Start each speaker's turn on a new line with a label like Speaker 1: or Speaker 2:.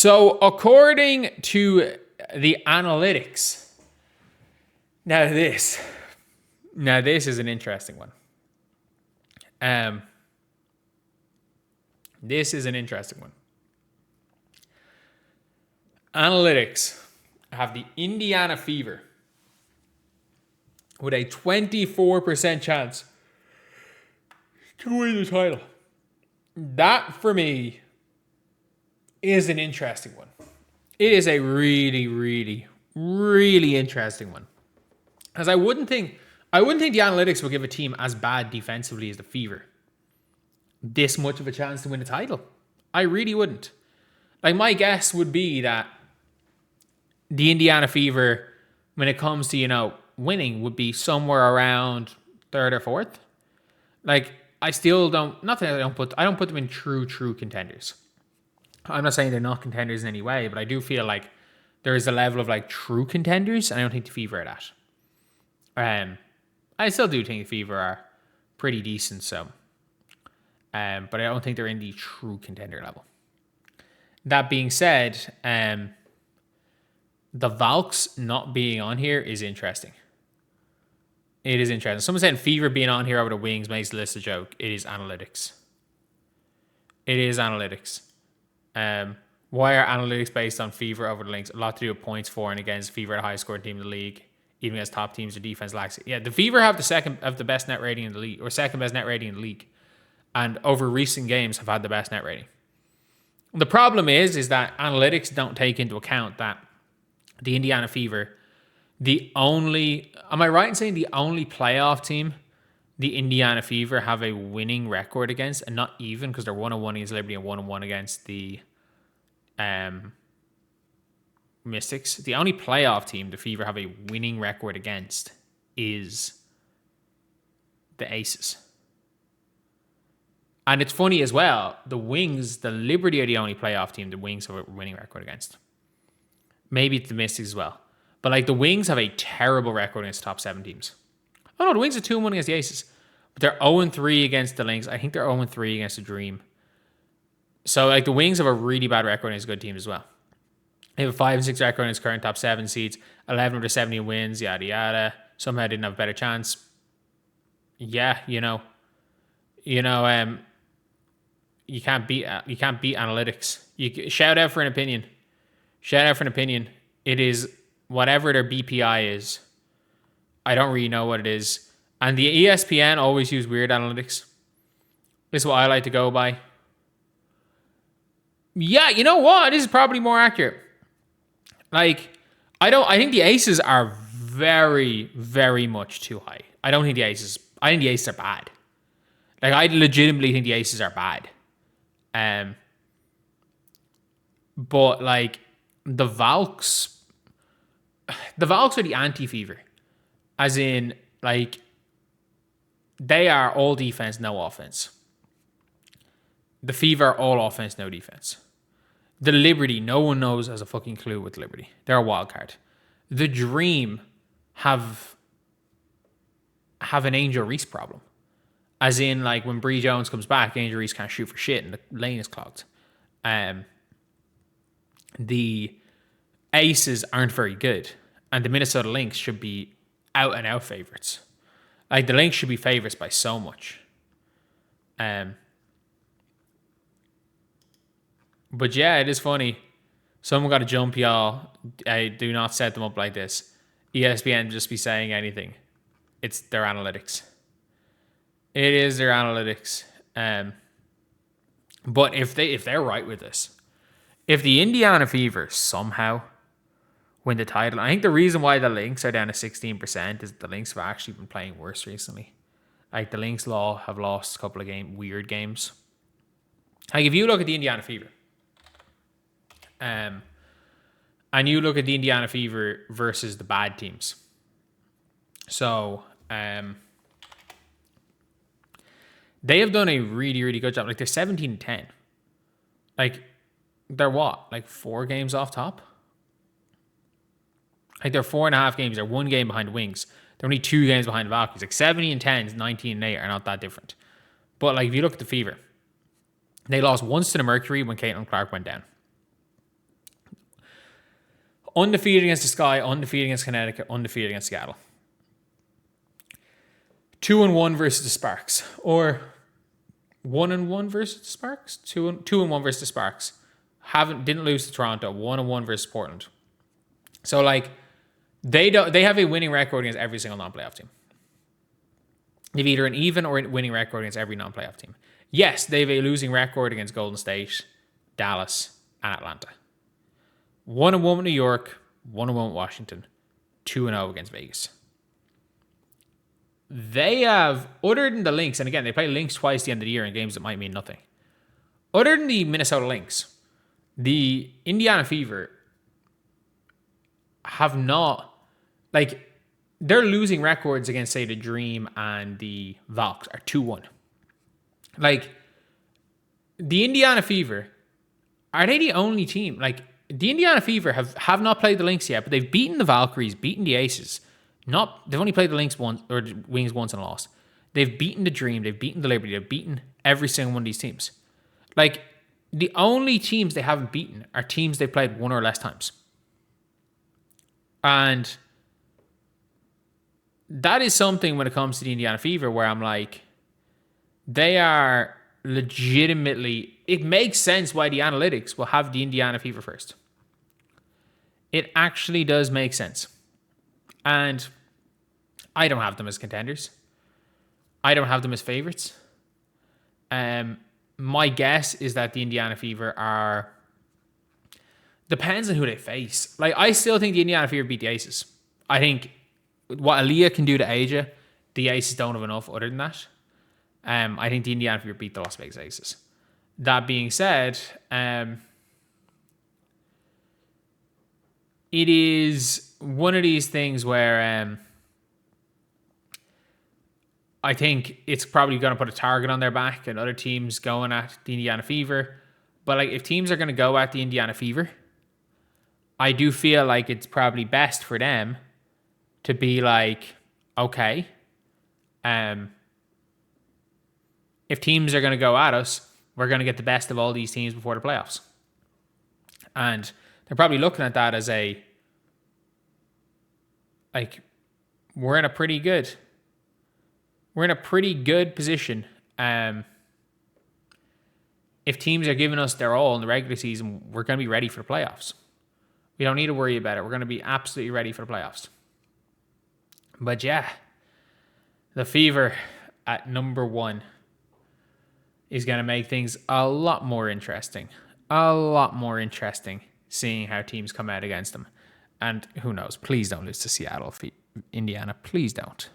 Speaker 1: So according to the analytics, now this is an interesting one. This is an interesting one. Analytics have the Indiana Fever with a 24% chance to win the title. That, for me, is an interesting one. It is a really, really, really interesting one. Because I wouldn't think the analytics would give a team as bad defensively as the Fever this much of a chance to win a title. I really wouldn't. Like, my guess would be that the Indiana Fever, when it comes to, winning, would be somewhere around third or fourth. Like, I still don't, not that I don't put them in true contenders. I'm not saying they're not contenders in any way, but I do feel like there is a level of like true contenders, and I don't think the Fever are that. I still do think the Fever are pretty decent, so. But I don't think they're in the true contender level. That being said, the Valks not being on here is interesting. It is interesting. Someone said Fever being on here over the Wings makes the list a joke. It is analytics. It is analytics. Why are analytics based on Fever over the Lynx? A lot to do with points for and against. Fever, the highest scoring team in the league. Even against top teams, their defense lacks it. Yeah, the Fever have the best net rating in the league, or second best net rating in the league. And over recent games have had the best net rating. The problem is that analytics don't take into account that the Indiana Fever, am I right in saying the only playoff team the Indiana Fever have a winning record against, and not even, because they're 1-1 against Liberty and 1-1 against the Mystics. The only playoff team the Fever have a winning record against is the Aces. And it's funny as well, the Wings, the Liberty are the only playoff team the Wings have a winning record against. Maybe it's the Mystics as well. But like the Wings have a terrible record against top 7 teams. Oh no, the Wings are 2-1 against the Aces. But they're 0-3 against the Lynx. I think they're 0-3 against the Dream. So like the Wings have a really bad record against good teams as well. They have a 5-6 record against current top 7 seeds. 11 of their 17 wins, yada yada. Somehow didn't have a better chance. Yeah, you can't beat analytics. You shout out for an opinion. It is whatever their BPI is. I don't really know what it is. And the ESPN always use weird analytics. This is what I like to go by. Yeah, you know what? This is probably more accurate. Like, I think the Aces are very, very much too high. I think the Aces are bad. Like, I legitimately think the Aces are bad. But like the Valks are the anti-Fever, as in like they are all defense, no offense. The Fever are all offense, no defense. The Liberty, no one knows has a fucking clue with Liberty. They're a wild card. The Dream have an Angel Reese problem. As in, like, when Bree Jones comes back, Angel Reese can't shoot for shit and the lane is clogged. The Aces aren't very good. And the Minnesota Lynx should be out-and-out favorites. Like, the Lynx should be favorites by so much. But yeah, it is funny. Someone got to jump, y'all. I do not set them up like this. ESPN just be saying anything. It's their analytics. It is their analytics. But if they're right with this, if the Indiana Fever somehow win the title, I think the reason why the Lynx are down to 16% is the Lynx have actually been playing worse recently. Like the Lynx have lost a couple of weird games. Like if you look at the Indiana Fever, and you look at the Indiana Fever versus the bad teams. So, they have done a really, really good job. Like, they're 17-10. Like, they're what? Like, 4 games off top? Like, they're 4.5 games. They're 1 game behind the Wings. They're only 2 games behind the Valkyries. Like, 70-10, 19-8 are not that different. But, like, if you look at the Fever, they lost once to the Mercury when Caitlin Clark went down. Undefeated against the Sky, undefeated against Connecticut, undefeated against Seattle. 2-1 versus the Sparks. Or 1-1 versus the Sparks? 2-1 versus the Sparks. Didn't lose to Toronto. 1-1 versus Portland. So like they have a winning record against every single non-playoff team. They've either an even or a winning record against every non-playoff team. Yes, they have a losing record against Golden State, Dallas, and Atlanta. 1-1 with New York, 1-1 with Washington, 2-0 against Vegas. They have, other than the Lynx, and again, they play Lynx twice at the end of the year in games that might mean nothing. Other than the Minnesota Lynx, the Indiana Fever have not, like, their losing records against, say, the Dream and the Valks are 2-1. Like, the Indiana Fever, are they the only team? Like, the Indiana Fever have not played the Lynx yet, but they've beaten the Valkyries, beaten the Aces. They've only played the Lynx once, or the Wings once and lost. They've beaten the Dream, they've beaten the Liberty, they've beaten every single one of these teams. Like, the only teams they haven't beaten are teams they've played one or less times. And that is something when it comes to the Indiana Fever where I'm like, they are legitimately, it makes sense why the analytics will have the Indiana Fever first. It actually does make sense. And I don't have them as contenders. I don't have them as favorites. My guess is that the Indiana Fever are, depends on who they face. Like, I still think the Indiana Fever beat the Aces. I think what Aaliyah can do to Asia, the Aces don't have enough other than that. I think the Indiana Fever beat the Las Vegas Aces. That being said, it is one of these things where I think it's probably going to put a target on their back and other teams going at the Indiana Fever. But like, if teams are going to go at the Indiana Fever, I do feel like it's probably best for them to be like, okay, if teams are going to go at us, we're going to get the best of all these teams before the playoffs. And they're probably looking at that as we're in a pretty good position. If teams are giving us their all in the regular season, we're going to be ready for the playoffs. We don't need to worry about it. We're going to be absolutely ready for the playoffs. But yeah, the Fever at number 1 is going to make things a lot more interesting. A lot more interesting seeing how teams come out against them. And who knows? Please don't lose to Seattle, Indiana. Please don't.